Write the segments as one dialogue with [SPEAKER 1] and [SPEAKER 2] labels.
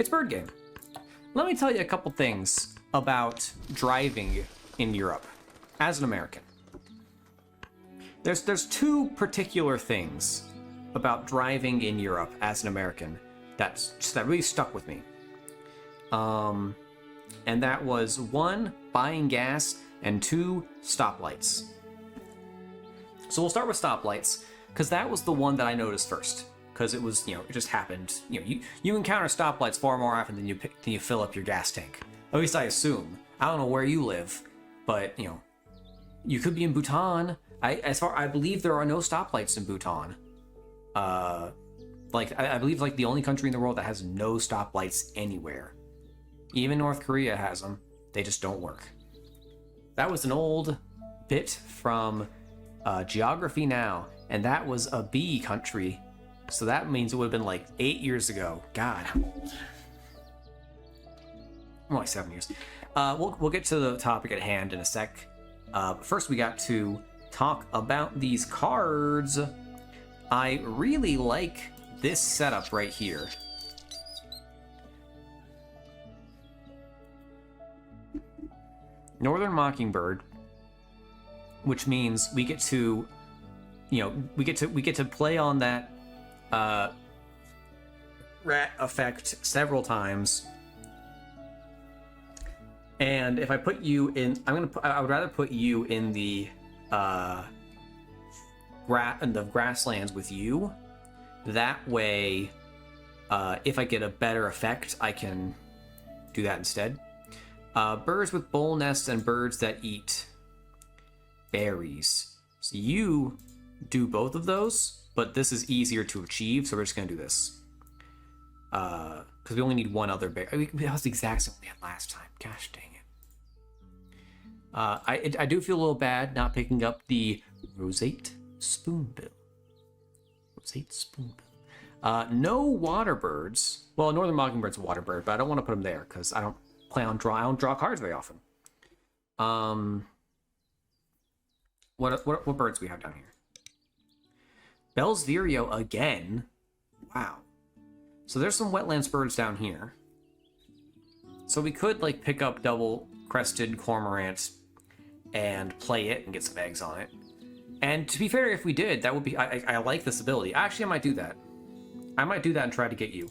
[SPEAKER 1] It's bird game. Let me tell you a couple things about driving in Europe as an American. There's two particular things about driving in Europe as an American that really stuck with me. And that was 1, buying gas, and 2, stoplights. So we'll start with stoplights, because that was the one that I noticed first. Because it was, it just happened. You encounter stoplights far more often than you fill up your gas tank. At least I assume. I don't know where you live, but you could be in Bhutan. I believe there are no stoplights in Bhutan. I believe the only country in the world that has no stoplights anywhere. Even North Korea has them. They just don't work. That was an old bit from Geography Now, and that was a B country. So that means it would have been 8 years ago. God, I'm old. More like 7 years. We'll get to the topic at hand in a sec. But first we got to talk about these cards. I really like this setup right here. Northern Mockingbird, which means we get to, we get to play on that rat effect several times. And if I put you in, I would rather put you in the grasslands with you. That way, if I get a better effect, I can do that instead. Birds with bowl nests and birds that eat berries. So you do both of those, but this is easier to achieve, so we're just going to do this. Because we only need one other berry. That was the exact same we had last time. Gosh dang it. I do feel a little bad not picking up the roseate spoonbill. Roseate spoonbill. No water birds. Well, Northern Mockingbird's a water bird, but I don't want to put them there because I don't draw cards very often. What birds we have down here? Bell's Vireo again. Wow. So there's some wetlands birds down here. So we could pick up double-crested cormorant and play it and get some eggs on it. And to be fair, if we did, that would be... I like this ability. Actually, I might do that. I might do that and try to get you.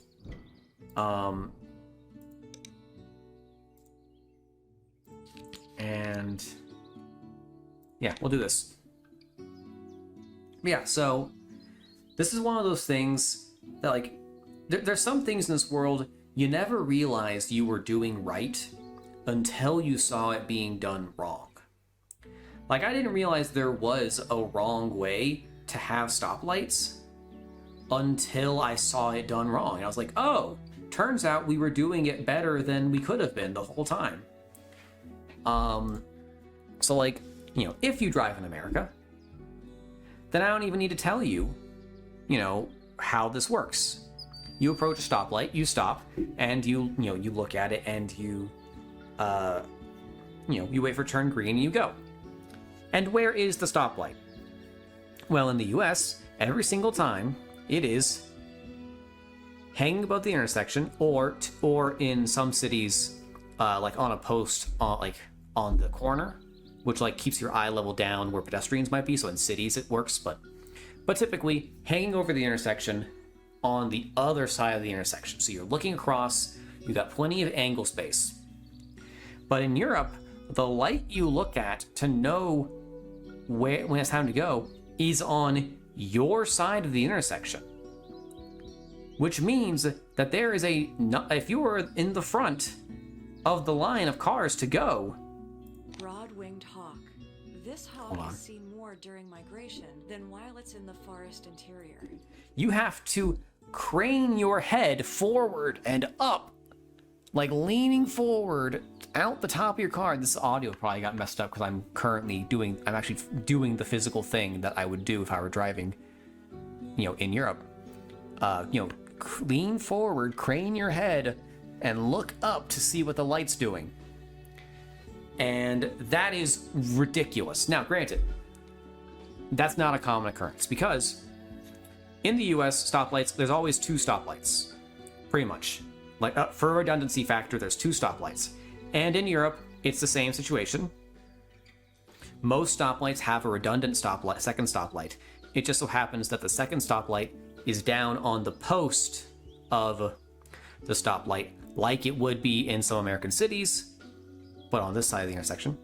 [SPEAKER 1] And... yeah, we'll do this. Yeah, so... this is one of those things that, there's some things in this world you never realized you were doing right until you saw it being done wrong. I didn't realize there was a wrong way to have stoplights until I saw it done wrong. And I was like, oh, turns out we were doing it better than we could have been the whole time. So if you drive in America, then I don't even need to tell you, how this works. You approach a stoplight, you stop, and you look at it, and you wait for turn green, and you go. And where is the stoplight? Well, in the US, every single time, it is hanging above the intersection, or in some cities, on a post, on the corner, which keeps your eye level down where pedestrians might be. So in cities it works, but typically hanging over the intersection on the other side of the intersection. So you're looking across, you got plenty of angle space. But in Europe, the light you look at to know when it's time to go is on your side of the intersection. Which means that there is if you're in the front of the line of cars to go.
[SPEAKER 2] Broad-winged hawk. This hawk is seen more during migration than while it's in the forest interior.
[SPEAKER 1] You have to crane your head forward and up, leaning forward out the top of your car. This audio probably got messed up because I'm actually doing the physical thing that I would do if I were driving, in Europe. Lean forward, crane your head, and look up to see what the light's doing. And that is ridiculous. Now, granted, that's not a common occurrence because in the US, stoplights, there's always 2 stoplights, pretty much. Like, for a redundancy factor, there's 2 stoplights. And in Europe, it's the same situation. Most stoplights have a redundant stoplight, second stoplight. It just so happens that the second stoplight is down on the post of the stoplight, like it would be in some American cities, but on this side of the intersection,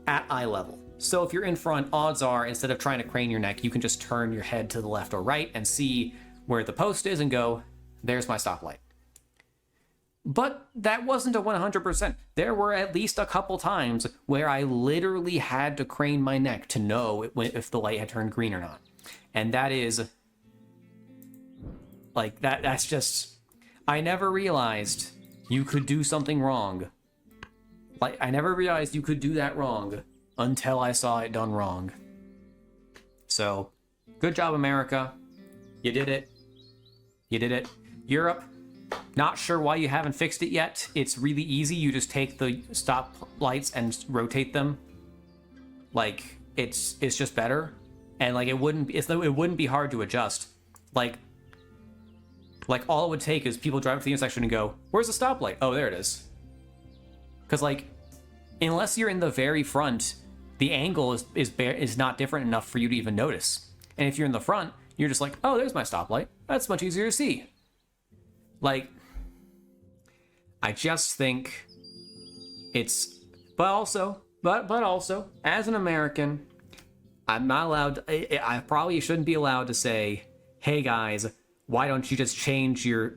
[SPEAKER 1] at eye level. So if you're in front, odds are, instead of trying to crane your neck, you can just turn your head to the left or right and see where the post is and go, there's my stoplight. But that wasn't a 100%. There were at least a couple times where I literally had to crane my neck to know if the light had turned green or not. And that is, like, that's just, I never realized you could do something wrong. Like, I never realized you could do that wrong until I saw it done wrong. So, good job, America. You did it. You did it. Europe, not sure why you haven't fixed it yet. It's really easy. You just take the stop lights and rotate them. Like, it's just better. And like, it wouldn't be hard to adjust. Like all it would take is people drive to the intersection and go, where's the stoplight? Oh, there it is. Because like, unless you're in the very front, the angle is not different enough for you to even notice. And if you're in the front, you're just like, oh, there's my stoplight. That's much easier to see. Like, I just think it's, but also, as an American, I'm not allowed, I probably shouldn't be allowed to say, hey guys, why don't you just change your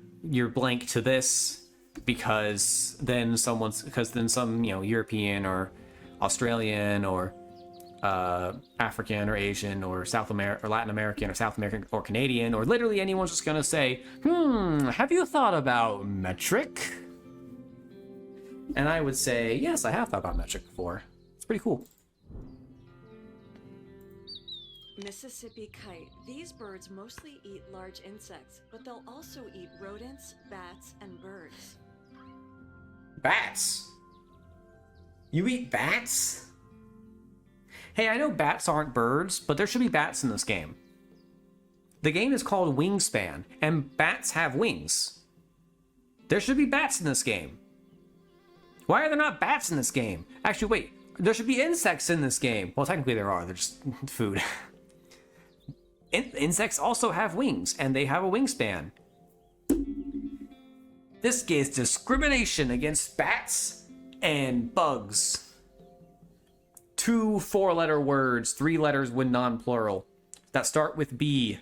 [SPEAKER 1] blank to this? Because then some, European or Australian or African or Asian or Latin American or South American or Canadian or literally anyone's just gonna say, have you thought about metric? And I would say, yes, I have thought about metric before. It's pretty cool.
[SPEAKER 2] Mississippi kite. These birds mostly eat large insects, but they'll also eat rodents, bats, and birds.
[SPEAKER 1] Bats? You eat bats? Hey, I know bats aren't birds, but there should be bats in this game. The game is called Wingspan, and bats have wings. There should be bats in this game. Why are there not bats in this game? Actually, wait, there should be insects in this game. Well, technically there are, they're just food. Insects also have wings, and they have a wingspan. This is discrimination against bats and bugs. 2 4-letter words, 3 letters when non-plural, that start with B,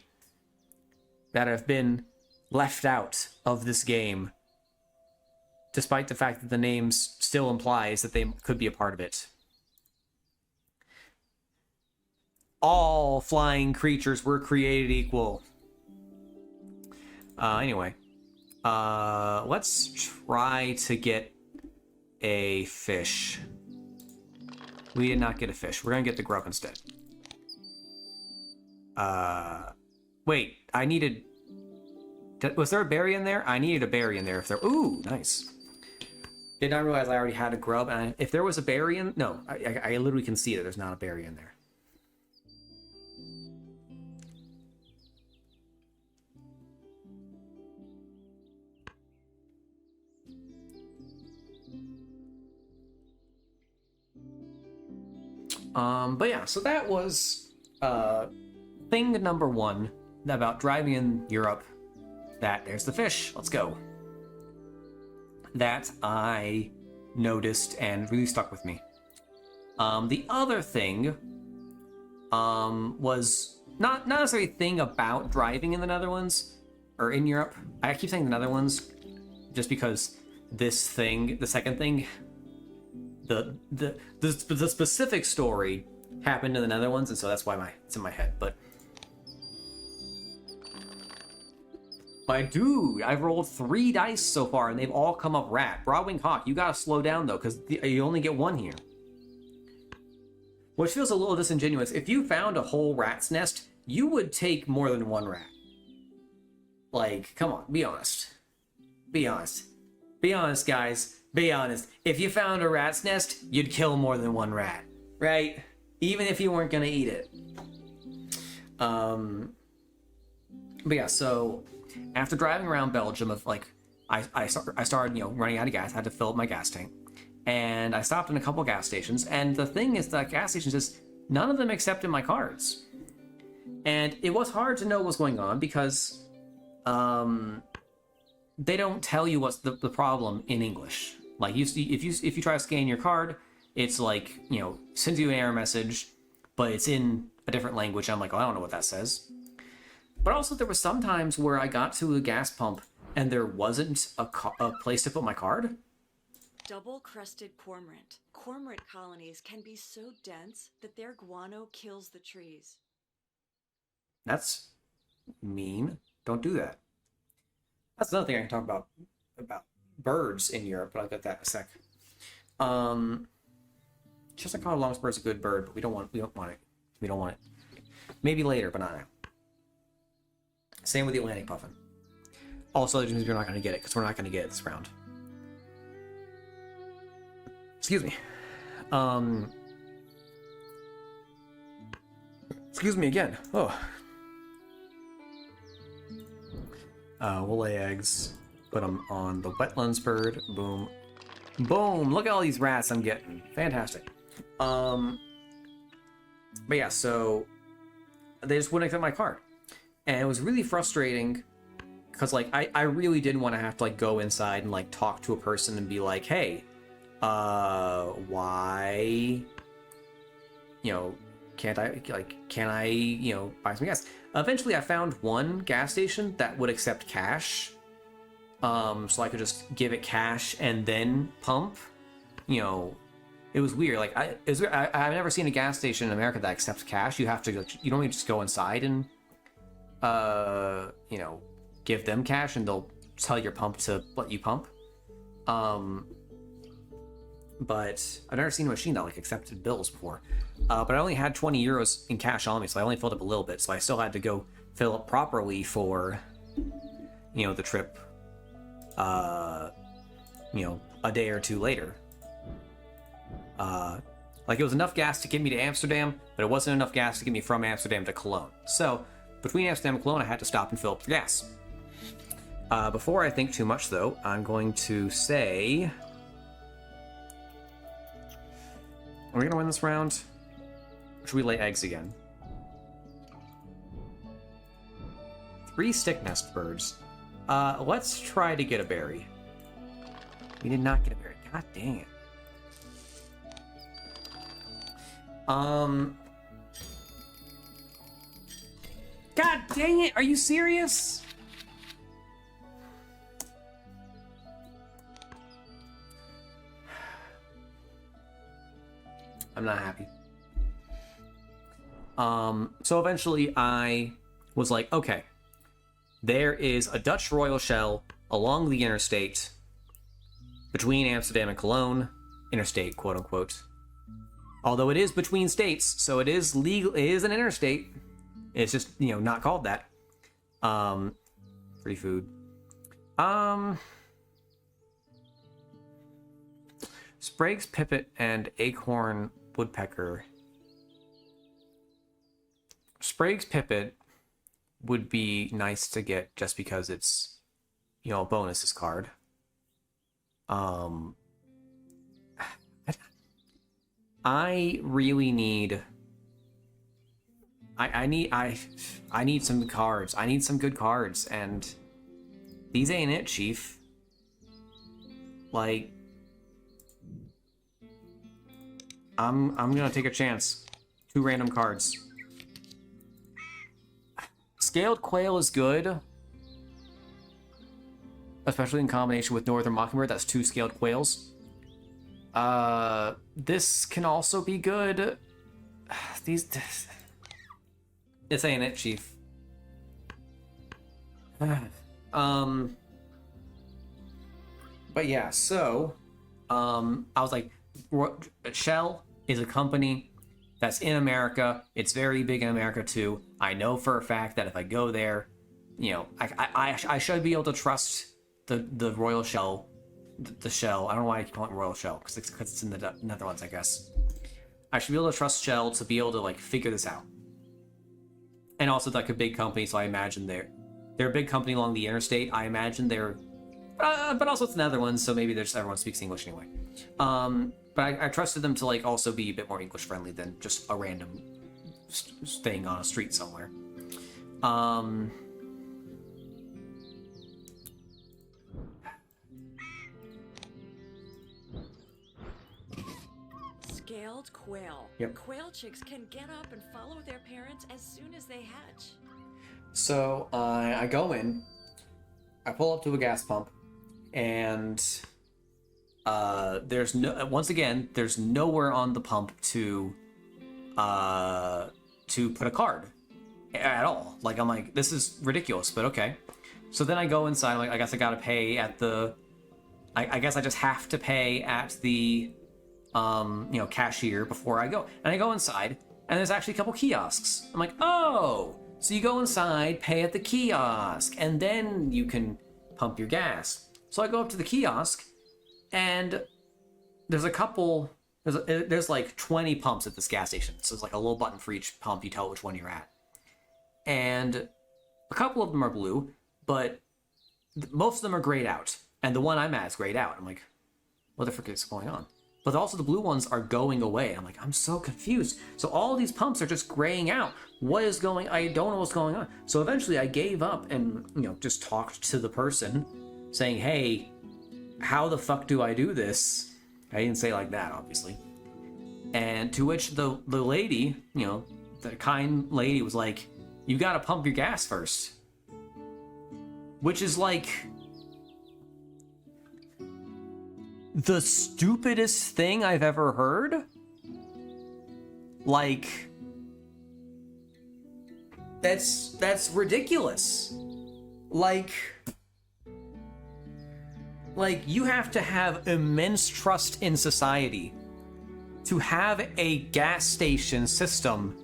[SPEAKER 1] that have been left out of this game, despite the fact that the name still implies that they could be a part of it. All flying creatures were created equal. Anyway, let's try to get a fish. We did not get a fish. We're gonna get the grub instead. Wait, I needed... Was there a berry in there? I needed a berry in there. If there... Ooh, nice. Did not realize I already had a grub, and if there was a berry in... No, I literally can see that there's not a berry in there. But yeah, so that was thing number 1 about driving in Europe. There's the fish. Let's go. That I noticed and really stuck with me. The other thing was not necessarily a thing about driving in the Netherlands or in Europe. I keep saying the Netherlands just because this thing, the second thing, the specific story happened in the Netherlands, and so that's why it's in my head. But my dude, I've rolled 3 dice so far, and they've all come up rat. Broadwing Hawk, you gotta slow down though, because you only get 1 here. Which feels a little disingenuous. If you found a whole rat's nest, you would take more than 1 rat. Like, come on, be honest. Be honest. Be honest, guys. Be honest. If you found a rat's nest, you'd kill more than 1 rat, right? Even if you weren't gonna eat it. But yeah, so after driving around Belgium of like I started, running out of gas. I had to fill up my gas tank. And I stopped in a couple gas stations. And the thing is that gas stations is none of them accepted my cards. And it was hard to know what was going on because they don't tell you what's the problem in English. Like if you try to scan your card, it's like, sends you an error message, but it's in a different language. I'm like, oh, I don't know what that says. But also there were some times where I got to a gas pump and there wasn't a place to put my card.
[SPEAKER 2] Double-crested cormorant. Cormorant colonies can be so dense that their guano kills the trees.
[SPEAKER 1] That's mean. Don't do that. That's another thing I can talk about birds in Europe, but I'll get that in a sec. Chestnut collared longspur is a good bird, but we don't want it. Maybe later, but not now. Same with the Atlantic puffin. Also, that means we're not going to get it because we're not going to get it this round. Excuse me. Excuse me again. Oh. We'll lay eggs. Put them on the wetlands bird. Boom. Boom! Look at all these rats I'm getting. Fantastic. But yeah, so they just wouldn't accept my card. And it was really frustrating because, like, I really didn't want to have to, like, go inside and, like, talk to a person and be like, hey, why, can I, buy some gas? Eventually I found one gas station that would accept cash. So I could just give it cash and then pump. It was weird. Like, I've never seen a gas station in America that accepts cash. You have to, you don't even just go inside and, give them cash and they'll tell your pump to let you pump. But I've never seen a machine that, like, accepted bills before. But I only had 20 euros in cash on me, so I only filled up a little bit. So I still had to go fill up properly for, the trip, a day or two later. Like, it was enough gas to get me to Amsterdam, but it wasn't enough gas to get me from Amsterdam to Cologne. So, between Amsterdam and Cologne, I had to stop and fill up the gas. Before I think too much, though, I'm going to say... Are we going to win this round? Or should we lay eggs again? 3 stick nest birds. Let's try to get a berry. We did not get a berry. God dang it. God dang it! Are you serious? I'm not happy. So eventually I was like, okay, there is a Dutch royal shell along the interstate between Amsterdam and Cologne, interstate, quote unquote. Although it is between states, so it is legal, it is an interstate. It's just, not called that. Free food. Sprague's pipit and acorn woodpecker. Sprague's pipit would be nice to get just because it's, a bonuses card. I really need... I need some cards. I need some good cards, and these ain't it, Chief. Like, I'm gonna take a chance. 2 random cards. Scaled Quail is good, especially in combination with Northern Mockingbird. That's 2 Scaled Quails. This can also be good. This ain't it, Chief. But yeah, so, I was like, Shell is a company that's in America. It's very big in America too. I know for a fact that if I go there, I should be able to trust the Royal Shell, the Shell. I don't know why I keep calling it Royal Shell, because it's in the Netherlands, I guess. I should be able to trust Shell to be able to, like, figure this out. And also, like, a big company, so I imagine they're a big company along the interstate. I imagine they're But also it's the Netherlands, so maybe there's everyone speaks English anyway. But I trusted them to like also be a bit more English friendly than just a random thing on a street somewhere.
[SPEAKER 2] Scaled quail.
[SPEAKER 1] Yep.
[SPEAKER 2] Quail chicks can get up and follow their parents as soon as they hatch.
[SPEAKER 1] So I go in, I pull up to a gas pump, and there's there's nowhere on the pump to put a card at all. Like, I'm like, this is ridiculous, but okay. So then I go inside. I'm like, I guess I gotta pay at the. I guess I just have to pay at the cashier before I go. And I go inside, and there's actually a couple kiosks. I'm like, oh, so you go inside, pay at the kiosk, and then you can pump your gas. So I go up to the kiosk, and there's a couple. There's like 20 pumps at this gas station. So there's like a little button for each pump. You tell which one you're at. And a couple of them are blue, but most of them are grayed out. And the one I'm at is grayed out. I'm like, what the frick is going on? But also the blue ones are going away. I'm like, I'm so confused. So all these pumps are just graying out. What is going? I don't know what's going on. So eventually I gave up and, just talked to the person saying, hey, how the fuck do I do this? I didn't say it like that, obviously. And to which the lady, the kind lady was like, you gotta pump your gas first. Which is like the stupidest thing I've ever heard. Like, that's ridiculous. Like you have to have immense trust in society to have a gas station system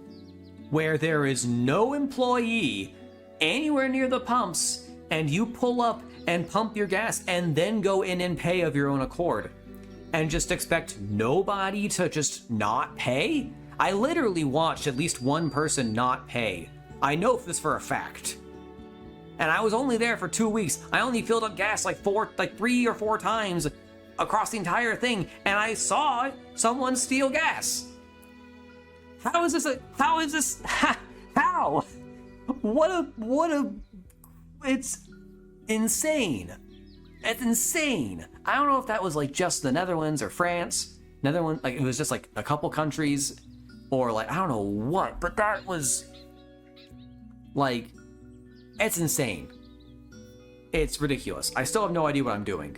[SPEAKER 1] where there is no employee anywhere near the pumps, and you pull up and pump your gas and then go in and pay of your own accord and just expect nobody to just not pay? I literally watched at least one person not pay. I know this for a fact. And I was only there for 2 weeks. I only filled up gas like 3 or 4 times across the entire thing, and I saw someone steal gas. How is this how? What a it's insane. It's insane. I don't know if that was like just the Netherlands or France. Netherlands, like it was just like a couple countries, or like I don't know what, but that was like, it's insane. It's ridiculous. I still have no idea what I'm doing.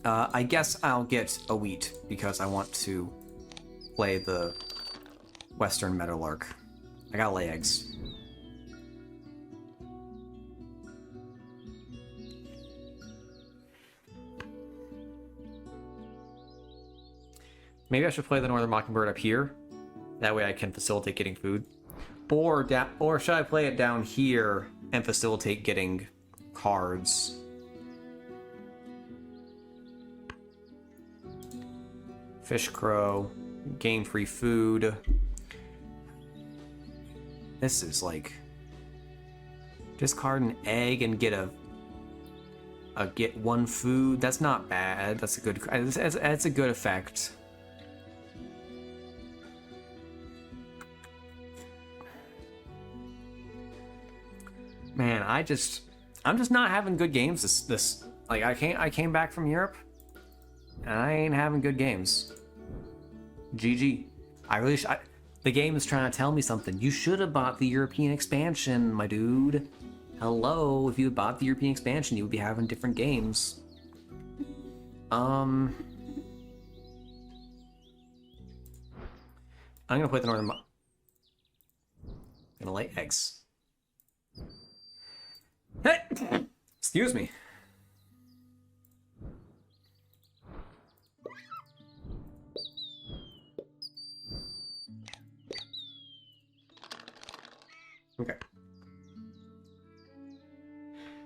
[SPEAKER 1] I guess I'll get a wheat because I want to play the Western Meadowlark. I gotta lay eggs. Maybe I should play the Northern Mockingbird up here. That way I can facilitate getting food. Or should I play it down here and facilitate getting cards? Fish crow, gain free food. This is like, discard an egg and get get 1 food. That's not bad. That's a good. That's a good effect. Man, I'm just not having good games this like I came back from Europe and I ain't having good games. GG. The game is trying to tell me something. You should have bought the European expansion, my dude. Hello, if you had bought the European expansion, you would be having different games. I'm gonna play the Northern gonna lay eggs. Hey! Excuse me. Okay.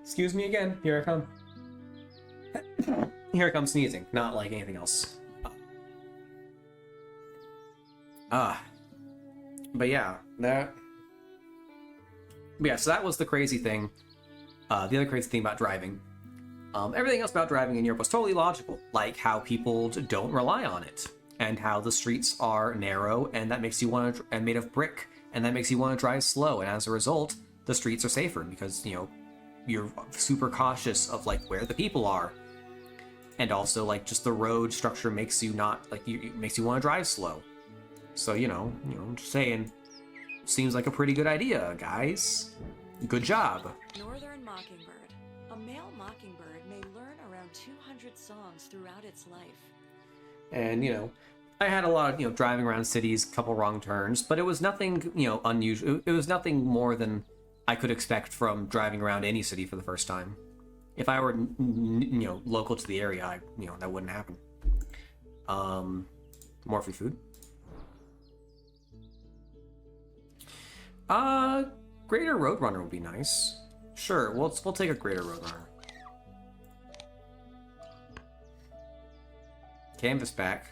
[SPEAKER 1] Excuse me again. Here I come. Here I come sneezing, not like anything else. But yeah, so that was the crazy thing. The other crazy thing about driving. Everything else about driving in Europe was totally logical, like how people don't rely on it, and how the streets are narrow, and that makes you want to, and made of brick, and that makes you want to drive slow, and as a result, the streets are safer because, you know, you're super cautious of like where the people are, and also like just the road structure makes you not like it makes you want to drive slow. So I'm just saying, seems like a pretty good idea, guys. Good job.
[SPEAKER 2] Northern mockingbird. A male mockingbird may learn around 200 songs throughout its life.
[SPEAKER 1] And I had a lot of driving around cities, couple wrong turns, but it was nothing unusual. It was nothing more than I could expect from driving around any city for the first time. If I were local to the area, that wouldn't happen. More free food. Greater Roadrunner would be nice. Sure, we'll take a Greater Roadrunner. Canvas back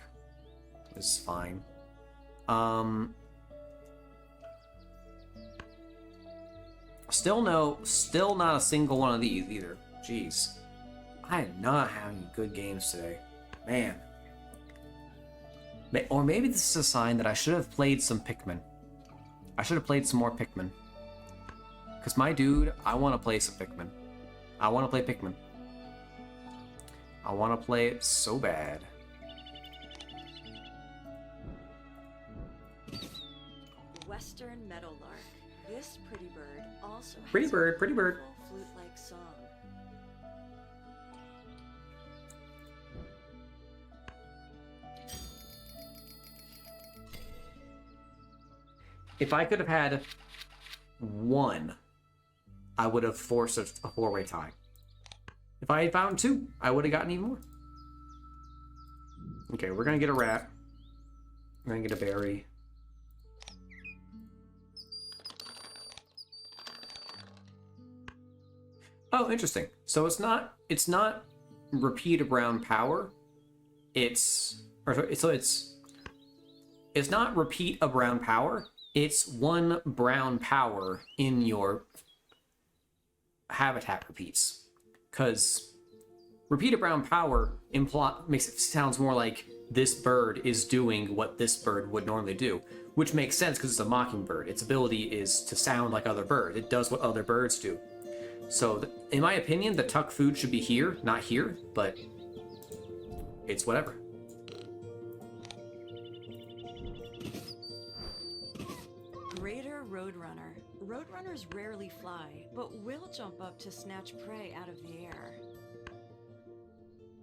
[SPEAKER 1] is fine. Still not a single one of these either. Jeez. I am not having good games today. Man. Or maybe this is a sign that I should have played some Pikmin. I should have played some more Pikmin. Because my dude, I want to play some Pikmin. I want to play Pikmin. I want to play it so bad.
[SPEAKER 2] Western meadowlark. This pretty bird also has
[SPEAKER 1] Pretty bird,
[SPEAKER 2] a
[SPEAKER 1] pretty bird.
[SPEAKER 2] beautiful flute-like song.
[SPEAKER 1] If I could have had one, I would have forced a four-way tie. If I had found two, I would have gotten even more. Okay, we're gonna get a rat. We're gonna get a berry. Oh, interesting. So it's not repeat a brown power. It's not repeat a brown power. It's one brown power in your habitat repeats. Because repeat a brown power makes it sounds more like this bird is doing what this bird would normally do, which makes sense because it's a mockingbird. Its ability is to sound like other birds. It does what other birds do. So, in my opinion, the tuck food should be here, not here, but it's whatever.
[SPEAKER 2] Greater Roadrunner. Roadrunners rarely fly, but will jump up to snatch prey out of the air.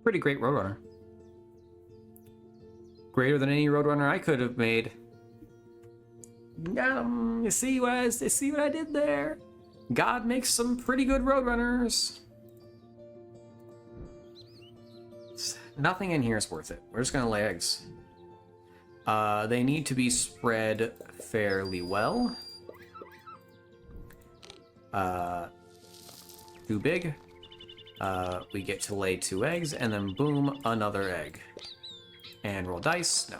[SPEAKER 1] Pretty great Roadrunner. Greater than any Roadrunner I could have made. You see what I did there? God makes some pretty good Roadrunners. Nothing in here is worth it. We're just gonna lay eggs. They need to be spread fairly well. Too big. We get to lay 2 eggs, and then boom, another egg. And roll dice. No.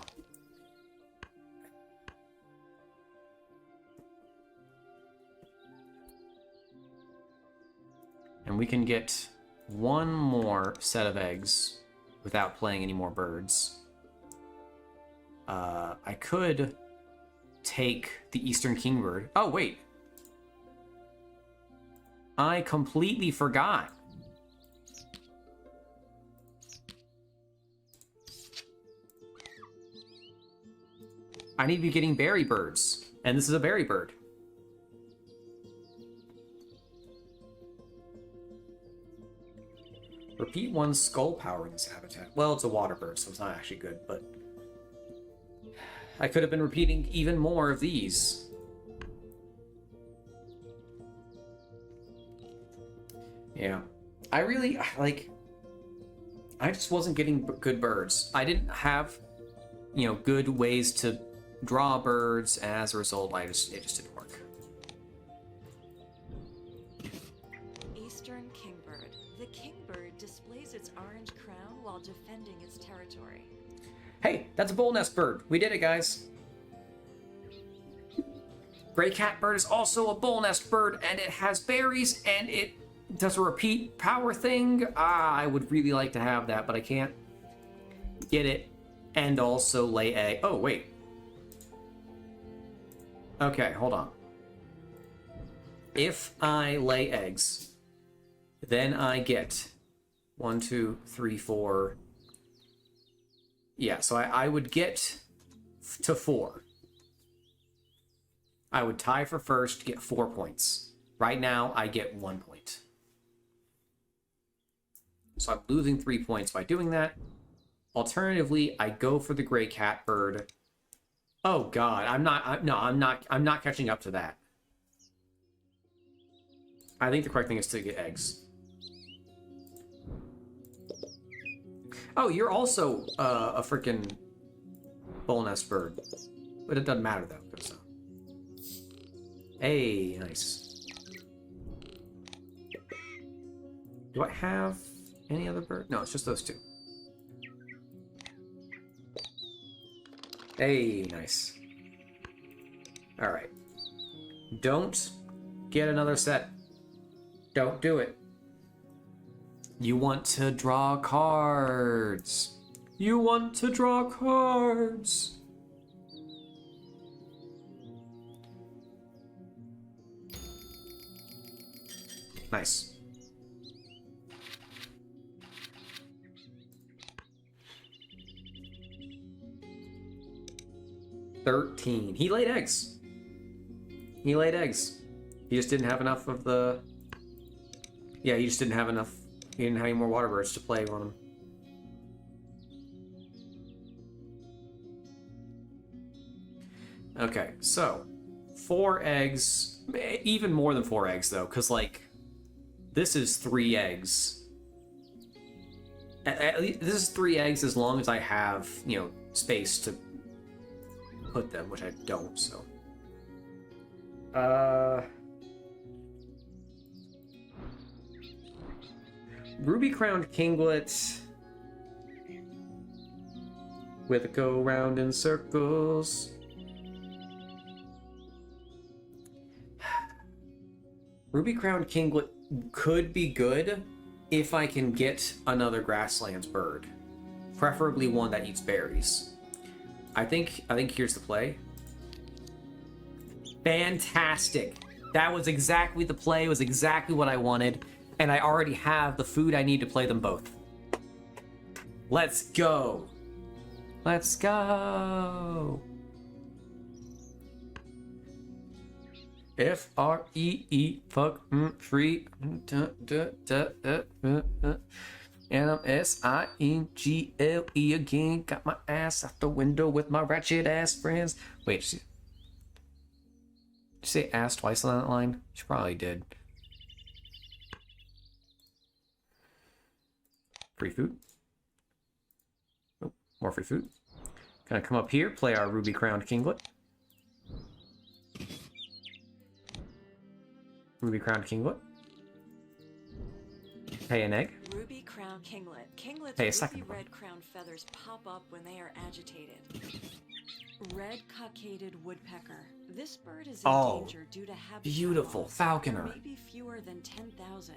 [SPEAKER 1] And we can get one more set of eggs without playing any more birds. I could take the Eastern Kingbird. Oh, wait. I completely forgot. I need to be getting berry birds. And this is a berry bird. Repeat 1 skull power in this habitat. Well, it's a water bird, so it's not actually good, but I could have been repeating even more of these. Yeah. I really, I just wasn't getting good birds. I didn't have, good ways to draw birds, and as a result, it just didn't work.
[SPEAKER 2] Eastern Kingbird. The kingbird displays its orange crown while defending its territory.
[SPEAKER 1] Hey, that's a bull nest bird. We did it, guys. Gray catbird is also a bull nest bird, and it has berries, and it does a repeat power thing. I would really like to have that, but I can't get it. And also lay egg. Oh, wait. Okay, hold on. If I lay eggs, then I get 1, 2, 3, 4. Yeah, so I would get to 4. I would tie for first, get 4 points. Right now, I get 1 point. So I'm losing 3 points by doing that. Alternatively, I go for the gray catbird. Oh God, I'm not catching up to that. I think the correct thing is to get eggs. Oh, you're also a freaking bull nest bird, but it doesn't matter though. So. Hey, nice. Do I have any other bird? No, it's just those 2. Hey, nice. All right. Don't get another set. Don't do it. You want to draw cards. You want to draw cards. Nice. $13. He laid eggs. He laid eggs. He just didn't have enough of the... Yeah, he just didn't have enough. He didn't have any more water birds to play on him. Okay, so 4 eggs. Even more than 4 eggs, though, because, like, this is 3 eggs. At least, this is 3 eggs as long as I have, you know, space to put them, which I don't, so. Ruby-crowned kinglet with a go round in circles. Ruby-crowned kinglet could be good if I can get another grasslands bird, preferably one that eats berries. I think here's the play. Fantastic. That was exactly the play. It was exactly what I wanted. And I already have the food I need to play them both. Let's go. Let's go. F-R-E-E, fuck, free, and I'm S-I-N-G-L-E again. Got my ass out the window with my ratchet ass friends. Wait, did you say ass twice on that line? She probably did. Free food. Oh, more free food. Gonna come up here, play our ruby-crowned kinglet. Ruby-crowned kinglet. Pay an egg.
[SPEAKER 2] Ruby-crowned kinglet. Kinglets
[SPEAKER 1] Hey, a
[SPEAKER 2] with
[SPEAKER 1] second
[SPEAKER 2] ruby
[SPEAKER 1] one.
[SPEAKER 2] red crown feathers pop up when they are agitated. Red cockaded woodpecker. This bird is
[SPEAKER 1] Oh,
[SPEAKER 2] endangered due to habitat
[SPEAKER 1] beautiful
[SPEAKER 2] loss.
[SPEAKER 1] falconer.
[SPEAKER 2] There may be fewer than 10,000.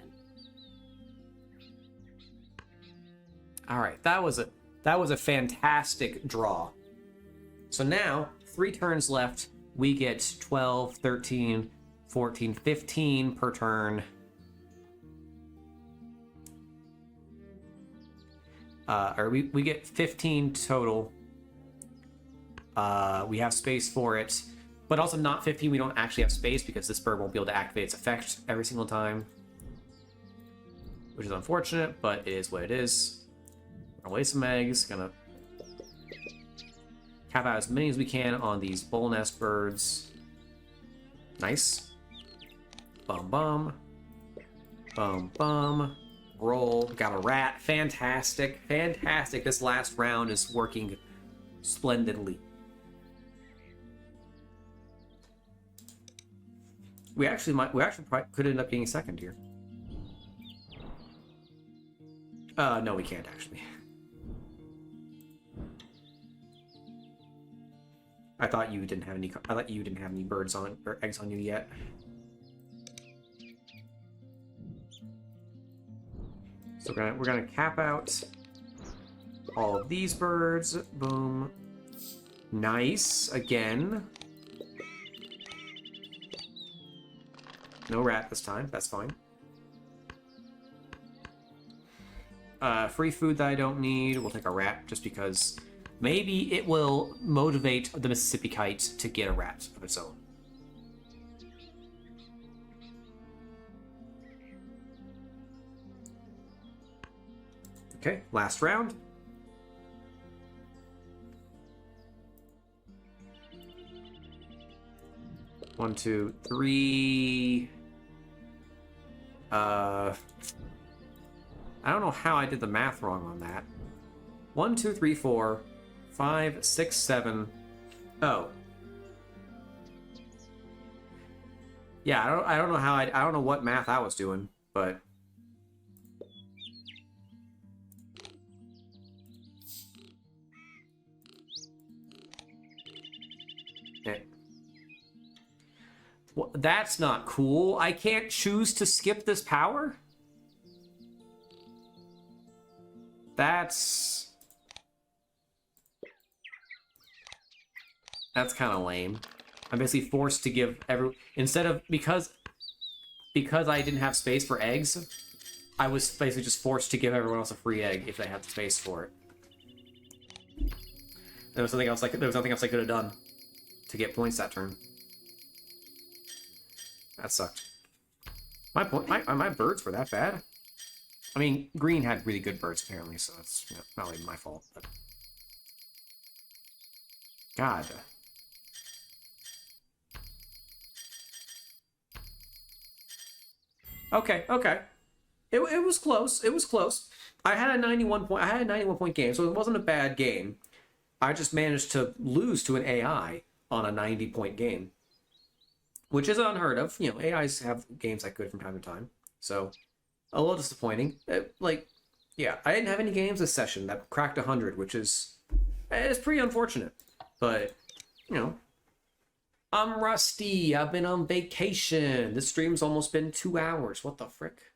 [SPEAKER 1] All right, that was a fantastic draw. So now, 3 turns left. We get 12, 13, 14, 15 per turn. Or we get 15 total. We have space for it, but also not 15. We don't actually have space because this bird won't be able to activate its effect every single time, which is unfortunate, but it is what it is. Gonna lay some eggs. Gonna cap out as many as we can on these bull nest birds. Nice. Bum bum. Bum bum. Roll. Got a rat. Fantastic. Fantastic. This last round is working splendidly. We actually probably could end up getting second here. No, we can't actually. I thought you didn't have any birds on or eggs on you yet. So we're gonna cap out all of these birds. Boom. Nice. Again. No rat this time. That's fine. Free food that I don't need. We'll take a rat just because maybe it will motivate the Mississippi kite to get a rat of its own. Okay, last round. One, two, three. I don't know how I did the math wrong on that. 1, 2, 3, 4, 5, 6, 7. Oh. Yeah, I don't know how I don't know what math I was doing, but okay. Well, that's not cool. I can't choose to skip this power? That's kind of lame. I'm basically forced to give instead of because I didn't have space for eggs, I was basically just forced to give everyone else a free egg if they had the space for it. There was nothing else I could have done to get points that turn. That sucked. My birds were that bad. I mean, green had really good birds, apparently, so that's not really my fault. But God. Okay. It was close. It was close. I had a 91 point game, so it wasn't a bad game. I just managed to lose to an AI on a 90-point game, which is unheard of. You know, AIs have games that good from time to time, so a little disappointing. Yeah, I didn't have any games this session that cracked 100, which is pretty unfortunate. But you know, I'm rusty. I've been on vacation. This stream's almost been 2 hours. What the frick?